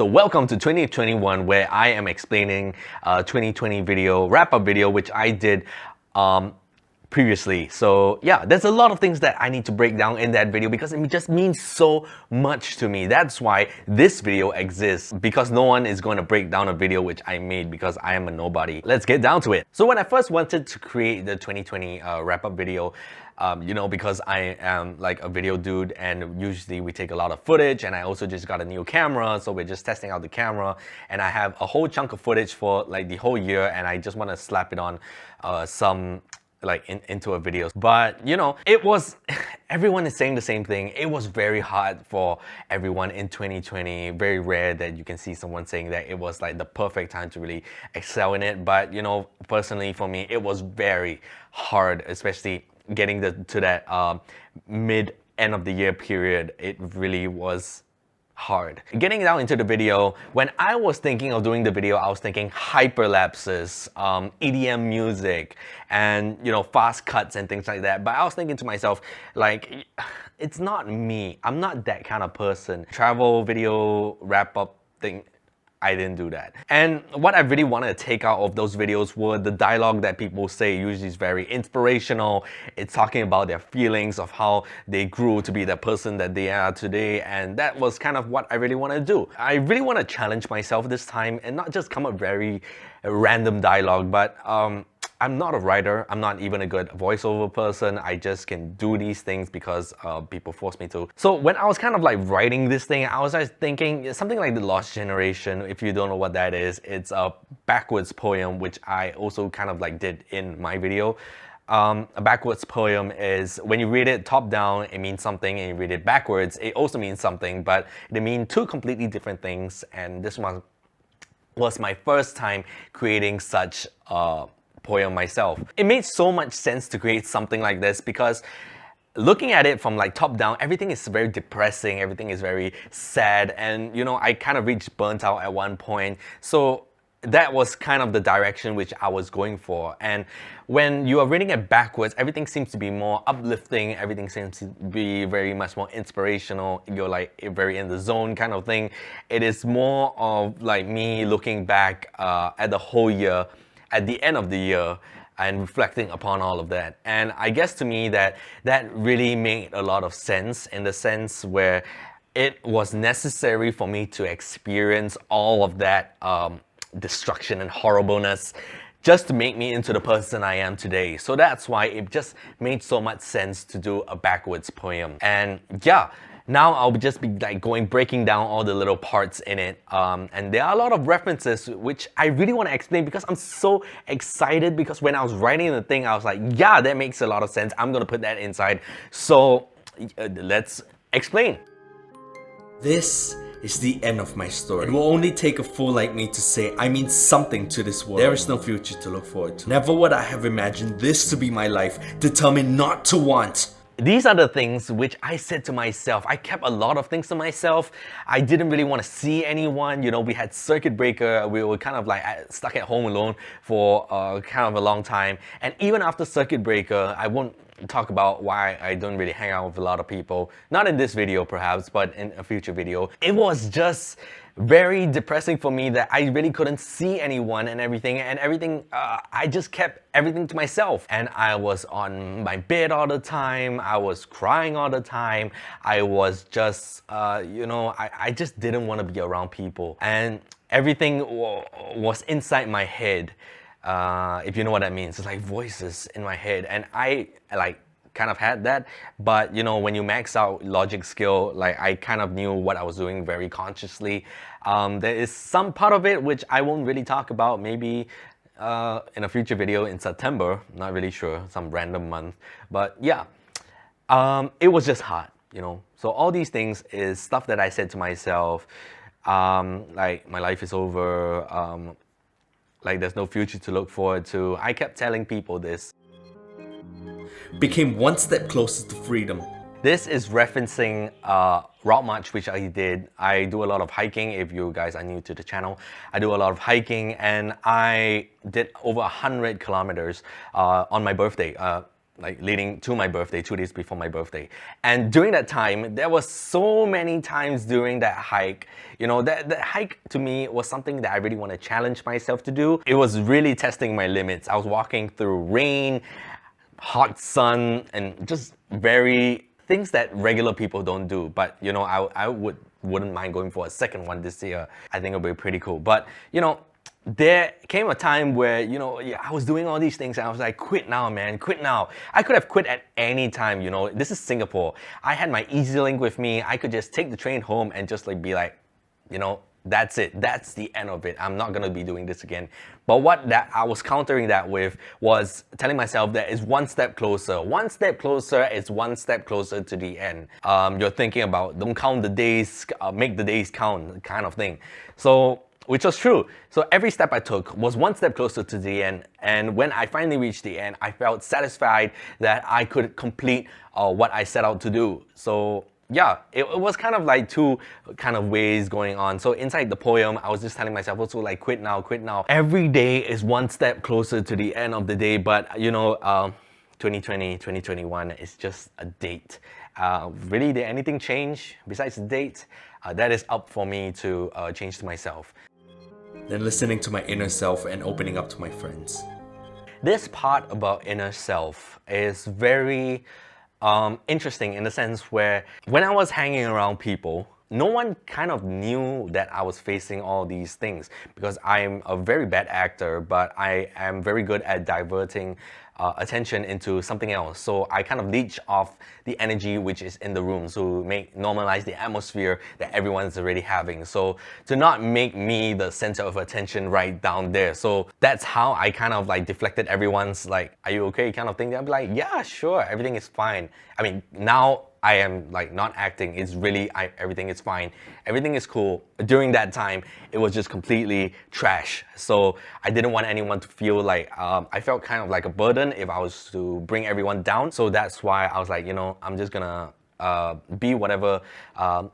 So welcome to 2021, where I am explaining a 2020 video, wrap-up video, which I did previously. So yeah, there's a lot of things that I need to break down in that video because it just means so much to me. That's why this video exists, because no one is going to break down a video which I made because I am a nobody. Let's get down to it. So when I first wanted to create the 2020 wrap-up video, because I am like a video dude and usually we take a lot of footage, and I also just got a new camera, so we're just testing out the camera, and I have a whole chunk of footage for like the whole year, and I just want to slap it on into a video. But it was everyone is saying the same thing. It was very hard for everyone in 2020. Very rare that you can see someone saying that it was like the perfect time to really excel in it. But personally for me, it was very hard, especially getting to that mid end of the year period. It really was hard. Getting down into the video, when I was thinking of doing the video, I was thinking hyperlapses, EDM music, and fast cuts and things like that. But I was thinking to myself, like, it's not me. I'm not that kind of person. Travel video wrap up thing, I didn't do that. And what I really wanted to take out of those videos were the dialogue that people say. Usually is very inspirational. It's talking about their feelings of how they grew to be the person that they are today, and that was kind of what I really want to do. I really want to challenge myself this time and not just come up very random dialogue, but I'm not a writer. I'm not even a good voiceover person. I just can do these things because people force me to. So when I was kind of like writing this thing, I was just thinking something like The Lost Generation. If you don't know what that is, it's a backwards poem, which I also kind of like did in my video. A backwards poem is when you read it top down, it means something, and you read it backwards, it also means something, but they mean two completely different things. And this one was my first time creating such poem myself. It made so much sense to create something like this because looking at it from like top down, everything is very depressing, everything is very sad, and I kind of reached burnt out at one point. So that was kind of the direction which I was going for. And when you are reading it backwards, everything seems to be more uplifting, everything seems to be very much more inspirational. You're like very in the zone kind of thing. It is more of like me looking back at the whole year, at the end of the year, and reflecting upon all of that. And I guess to me that really made a lot of sense, in the sense where it was necessary for me to experience all of that destruction and horribleness just to make me into the person I am today. So that's why it just made so much sense to do a backwards poem. And yeah, now I'll just be like breaking down all the little parts in it. And there are a lot of references which I really want to explain because I'm so excited, because when I was writing the thing, I was like, yeah, that makes a lot of sense. I'm going to put that inside. So let's explain. This is the end of my story. It will only take a fool like me to say I mean something to this world. There is no future to look forward to. Never would I have imagined this to be my life, determined not to want. These are the things which I said to myself. I kept a lot of things to myself. I didn't really want to see anyone. We had circuit breaker. We were kind of like stuck at home alone for kind of a long time. And even after circuit breaker, I won't talk about why I don't really hang out with a lot of people. Not in this video perhaps, but in a future video. It was just very depressing for me that I really couldn't see anyone and everything. I just kept everything to myself. And I was on my bed all the time. I was crying all the time. I was just, I just didn't want to be around people. And everything was inside my head. If you know what that means. It's like voices in my head, and I like kind of had that, but when you max out logic skill, like I kind of knew what I was doing very consciously. There is some part of it which I won't really talk about, maybe in a future video in September, not really sure, some random month, but yeah, it was just hard, so all these things is stuff that I said to myself, like my life is over, like there's no future to look forward to. I kept telling people this. Became one step closer to freedom. This is referencing route march, which I did. I do a lot of hiking. If you guys are new to the channel, I do a lot of hiking, and I did over 100 kilometers on my birthday. like leading to my birthday, 2 days before my birthday. And during that time, there was so many times during that hike, you know, that hike to me was something that I really want to challenge myself to do. It was really testing my limits. I was walking through rain, hot sun, and just very things that regular people don't do. But you know, I wouldn't mind going for a second one this year. I think it'll be pretty cool. But you know, there came a time where, you know, yeah, I was doing all these things and I was like, quit now, man, quit now. I could have quit at any time, you know. This is Singapore. I had my EasyLink with me. I could just take the train home and just like be like, you know, that's it. That's the end of it. I'm not gonna be doing this again. But what that I was countering that with was telling myself that it's one step closer. One step closer is one step closer to the end. You're thinking about don't count the days, make the days count, kind of thing. So, which was true. So every step I took was one step closer to the end. And when I finally reached the end, I felt satisfied that I could complete what I set out to do. So yeah, it was kind of like two kind of ways going on. So inside the poem, I was just telling myself also like, quit now, quit now. Every day is one step closer to the end of the day. But you know, 2020, 2021 is just a date. Really, did anything change besides the date? That is up for me to change to myself. Then listening to my inner self and opening up to my friends. This part about inner self is very interesting in the sense where when I was hanging around people, no one kind of knew that I was facing all these things because I'm a very bad actor, but I am very good at diverting attention into something else. So I kind of leech off the energy which is in the room to normalize the atmosphere that everyone's already having. So to not make me the center of attention right down there. So that's how I kind of like deflected everyone's like, are you okay kind of thing. I'd be like, yeah, sure, everything is fine. I mean, now I am like not acting. It's really, everything is fine. Everything is cool. During that time, it was just completely trash. So I didn't want anyone to feel like, I felt kind of like a burden if I was to bring everyone down. So that's why I was like, you know, I'm just gonna be whatever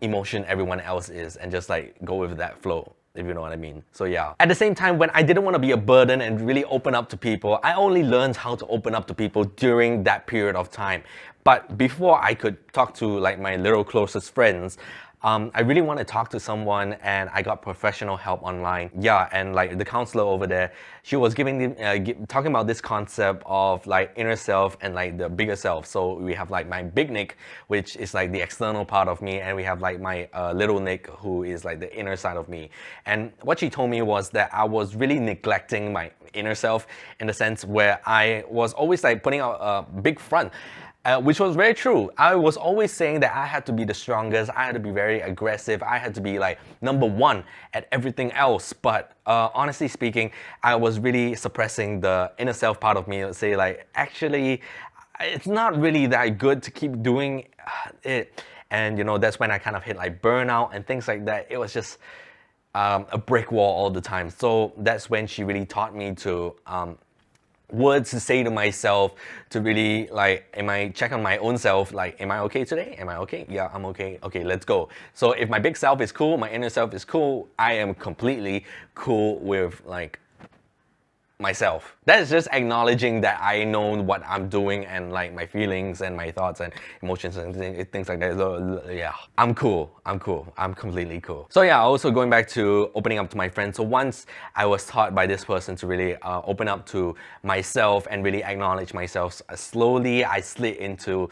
emotion everyone else is and just like go with that flow, if you know what I mean. So yeah. At the same time, when I didn't want to be a burden and really open up to people, I only learned how to open up to people during that period of time. But before I could talk to like my little closest friends, I really want to talk to someone and I got professional help online. Yeah, and like the counselor over there, she was talking about this concept of like inner self and like the bigger self. So we have like my big Nick, which is like the external part of me, and we have like my little Nick, who is like the inner side of me. And what she told me was that I was really neglecting my inner self in the sense where I was always like putting out a big front. Which was very true. I was always saying that I had to be the strongest, I had to be very aggressive, I had to be like number one at everything else. But honestly speaking, I was really suppressing the inner self part of me that say like, actually, it's not really that good to keep doing it. And you know, that's when I kind of hit like burnout and things like that. It was just a brick wall all the time. So that's when she really taught me to words to say to myself to really like, am I check on my own self, like, am I okay today? Am I okay? Yeah, I'm okay. Okay, let's go. So if my big self is cool, my inner self is cool, I am completely cool with like myself. That is just acknowledging that I know what I'm doing and like my feelings and my thoughts and emotions and things like that. So, yeah, I'm cool. I'm completely cool. So yeah, also going back to opening up to my friends. So once I was taught by this person to really open up to myself and really acknowledge myself, slowly I slid into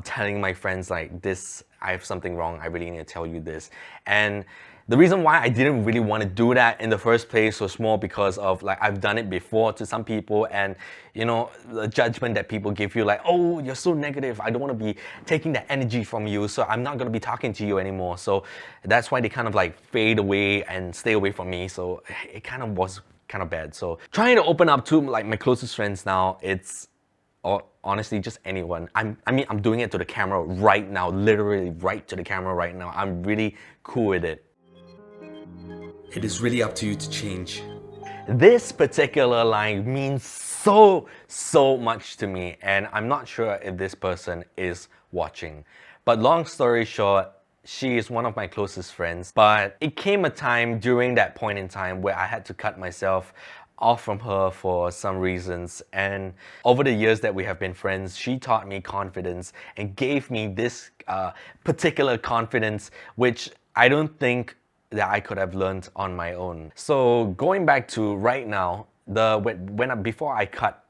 telling my friends like, this, I have something wrong. I really need to tell you this. And the reason why I didn't really want to do that in the first place was more because of like, I've done it before to some people, and you know, the judgment that people give you like, oh, you're so negative, I don't want to be taking that energy from you, so I'm not going to be talking to you anymore. So that's why they kind of like fade away and stay away from me. So it kind of was kind of bad. So trying to open up to like my closest friends now, it's, or honestly, just anyone. I'm doing it to the camera right now, literally right to the camera right now. I'm really cool with it. It is really up to you to change. This particular line means so much to me, and I'm not sure if this person is watching. But long story short, she is one of my closest friends. But it came a time during that point in time where I had to cut myself off from her for some reasons, and over the years that we have been friends, she taught me confidence and gave me this particular confidence, which I don't think that I could have learned on my own. So going back to right now, before I cut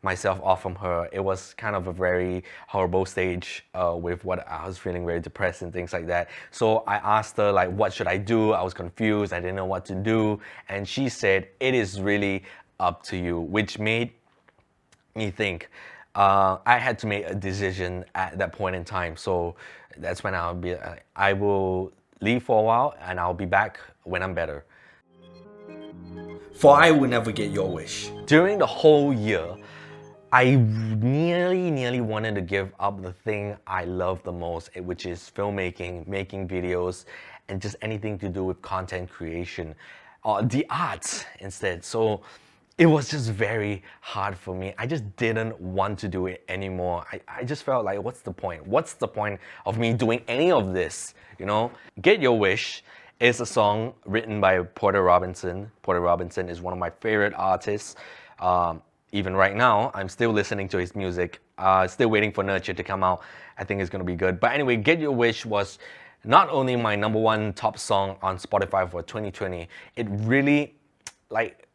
myself off from her, it was kind of a very horrible stage with what I was feeling, very depressed and things like that. So I asked her, like, what should I do? I was confused, I didn't know what to do, and she said it is really up to you, which made me think I had to make a decision at that point in time. So that's when I will leave for a while and I'll be back when I'm better. For I will never get your wish. During the whole year, I nearly wanted to give up the thing I love the most, which is filmmaking, making videos, and just anything to do with content creation, or the arts instead. So it was just very hard for me. I just didn't want to do it anymore. I just felt like, what's the point? What's the point of me doing any of this? You know, Get Your Wish is a song written by Porter Robinson. Porter Robinson is one of my favorite artists. Even right now, I'm still listening to his music. Still waiting for Nurture to come out. I think it's gonna be good. But anyway, Get Your Wish was not only my #1 top song on Spotify for 2020, it really, like,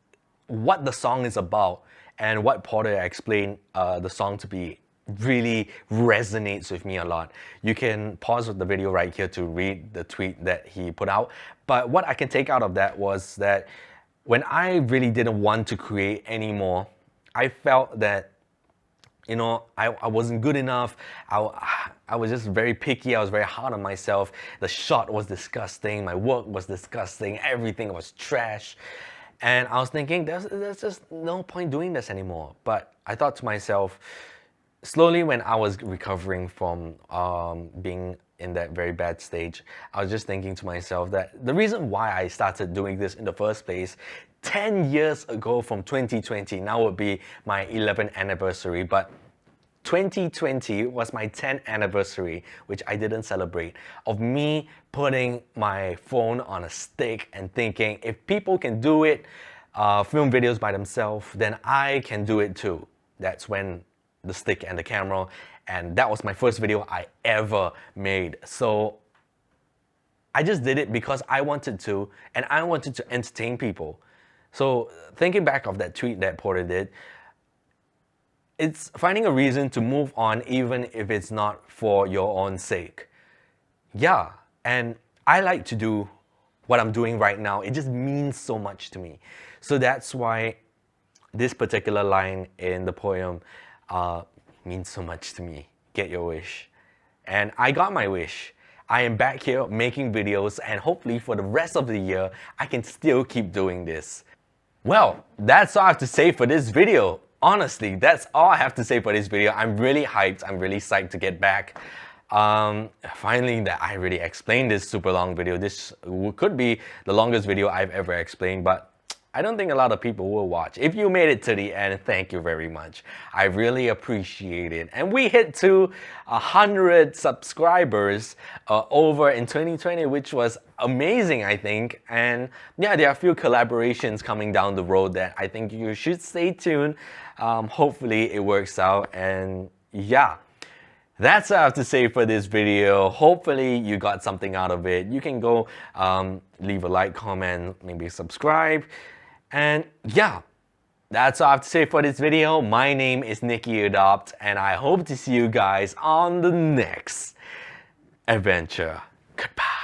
what the song is about and what Porter explained the song to be really resonates with me a lot. You can pause the video right here to read the tweet that he put out. But what I can take out of that was that when I really didn't want to create anymore, I felt that, you know, I wasn't good enough. I was just very picky. I was very hard on myself. The shot was disgusting. My work was disgusting. Everything was trash. And I was thinking, there's just no point doing this anymore. But I thought to myself, slowly when I was recovering from being in that very bad stage, I was just thinking to myself that the reason why I started doing this in the first place 10 years ago from 2020, now would be my 11th anniversary, but 2020 was my 10th anniversary, which I didn't celebrate, of me putting my phone on a stick and thinking, if people can do it, film videos by themselves, then I can do it too. That's when the stick and the camera, and that was my first video I ever made. So I just did it because I wanted to, and I wanted to entertain people. So thinking back of that tweet that Porter did, it's finding a reason to move on even if it's not for your own sake. Yeah, and I like to do what I'm doing right now. It just means so much to me. So that's why this particular line in the poem means so much to me. Get your wish. And I got my wish. I am back here making videos, and hopefully for the rest of the year, I can still keep doing this. Well, that's all I have to say for this video. Honestly, that's all I have to say for this video. I'm really hyped. I'm really psyched to get back. Finally, that I really explained this super long video. This could be the longest video I've ever explained, but I don't think a lot of people will watch. If you made it to the end, thank you very much. I really appreciate it. And we hit to 100 subscribers over in 2020, which was amazing, I think. And yeah, there are a few collaborations coming down the road that I think you should stay tuned. Hopefully it works out, and yeah. That's all I have to say for this video. Hopefully you got something out of it. You can go leave a like, comment, maybe subscribe. And yeah, that's all I have to say for this video. My name is Nicky Adopt, and I hope to see you guys on the next adventure. Goodbye.